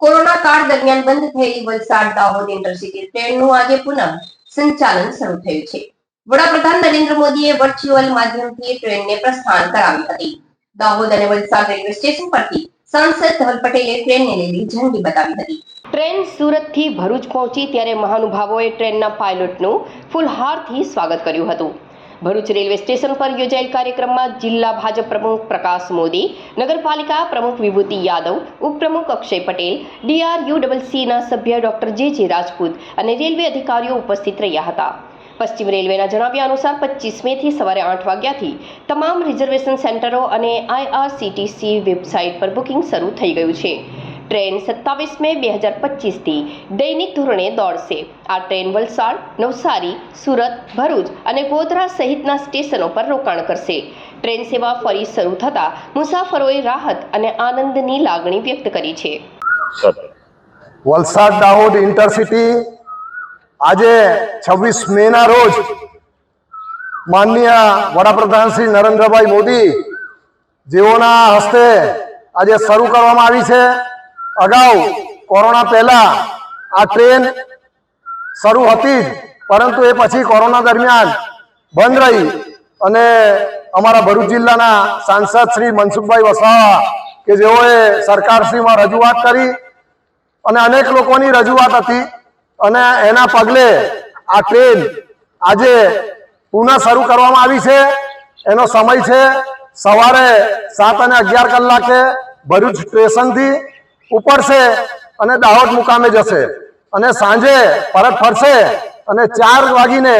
Corona કાળ દરમિયાન બંધ થયેલી વલસાડ દાહોદ ઇન્ટરસિટી ટ્રેનનું આજે પુનઃ સંચાલન શરૂ થયું છે। વડાપ્રધાન નરેન્દ્ર મોદીએ વર્ચ્યુઅલ માધ્યમથી ટ્રેનને પ્રસ્થાન કરાવી હતી। દાહોદ અને વલસાડ રેલવે સ્ટેશન પરથી સાંસદ ધવલ પટેલે ટ્રેનને લીલી ઝંડી બતાવી હતી। ટ્રેન સુરતથી ભરૂચ પહોંચી ત્યારે મહાનુભાવોએ ટ્રેનના પાયલોટનું ફૂલહારથી સ્વાગત કર્યું હતું। ભરૂચ રેલવે સ્ટેશન પર યોજાયેલ કાર્યક્રમમાં જિલ્લા ભાજપ પ્રમુખ પ્રકાશ મોદી, નગરપાલિકા પ્રમુખ વિભૂતિ યાદવ, ઉપપ્રમુખ અક્ષય પટેલ, DRUCCના સભ્ય ડોક્ટર જે રાજપૂત અને રેલવે અધિકારીઓ ઉપસ્થિત રહ્યા હતા। પશ્ચિમ રેલવેના જણાવ્યા અનુસાર 25 મેથી સવારે 8 વાગ્યાથી તમામ રિઝર્વેશન સેન્ટરો અને IRCTC વેબસાઇટ પર બુકિંગ શરૂ થઈ ગયું છે। ટ્રેન 27 મે 2025 થી દૈનિક ધોરણે દોડશે। આ ટ્રેન વલસાડ, નવસારી, સુરત, ભરૂચ અને ગોધરા સહિતના સ્ટેશનો પર રોકાણ કરશે। ટ્રેન સેવા ફરી શરૂ થતા મુસાફરોએ રાહત અને આનંદની લાગણી વ્યક્ત કરી છે। વલસાડ દાહોદ ઇન્ટરસિટી આજે 26 મેના રોજ માનનીય વડાપ્રધાન શ્રી નરેન્દ્રભાઈ મોદી જેઓના હસ્તે આજે શરૂ કરવામાં આવી છે। અગાઉ કોરોના પહેલા આ ટ્રેન શરૂ હતી, પરંતુ એ પછી કોરોના દરમિયાન બંધ રહી અને અમારા ભરૂચ જિલ્લાના સાંસદ શ્રી મનસુખભાઈ વસાવા કે જેઓએ સરકારશ્રીમાં રજૂઆત કરી અને અનેક લોકોની રજૂઆત હતી અને એના પગલે આ ટ્રેન આજે પુનઃ શરૂ કરવામાં આવી છે। એનો સમય છે સવારે 7 અને 11 કલાકે ભરૂચ સ્ટેશનથી ઉપડશે અને દાહોદ મુકામે જશે અને સાંજે પરત ફરશે અને 4:12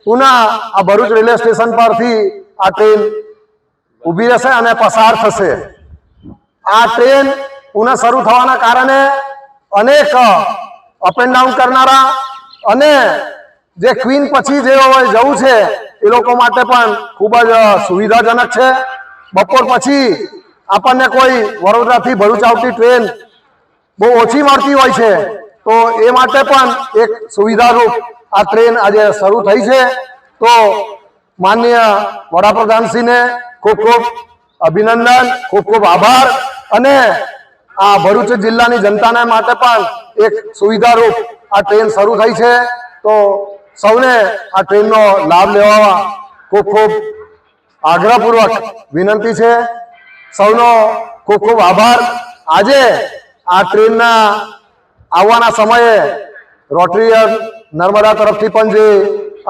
પુનઃ આ ભરૂચ રેલવે સ્ટેશન પરથી આ ટ્રેન ઊભી રહેશે અને પસાર થશે। આ ટ્રેન પુનઃ શરૂ થવાના કારણે અનેક અપ એન્ડ ડાઉન કરનારા અને જે ક્વીન પછી જે જવું છે એ લોકો માટે પણ ખૂબ જ સુવિધાજનક છે। બપોર પછી આપણને કોઈ વડોદરાથી ભરૂચ આવતી ટ્રેન બહુ ઓછી મળતી હોય છે, તો એ માટે પણ એક સુવિધારૂપ આ ટ્રેન આજે શરૂ થઈ છે। તો માનનીય વડાપ્રધાનશ્રીને ખૂબ ખૂબ અભિનંદન, ખૂબ ખૂબ આભાર અને આ ભરૂચ જિલ્લાની જનતાને માટે પણ એક સુવિધારૂપ આ ટ્રેન શરૂ થઈ છે। તો સૌને આ ટ્રેનનો લાભ લેવા ખૂબ ખૂબ આગ્રહપૂર્વક વિનંતી છે। સૌનો ખૂબ ખૂબ આભાર। આજે આ ટ્રેનના આવવાના સમયે રોટરી નર્મદા તરફથી પણ જે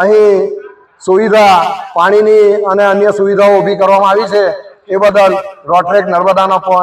અહીં સુવિધા પાણીની અને અન્ય સુવિધાઓ ઊભી કરવામાં આવી છે એ બદલ રોટરેક નર્મદાનો પણ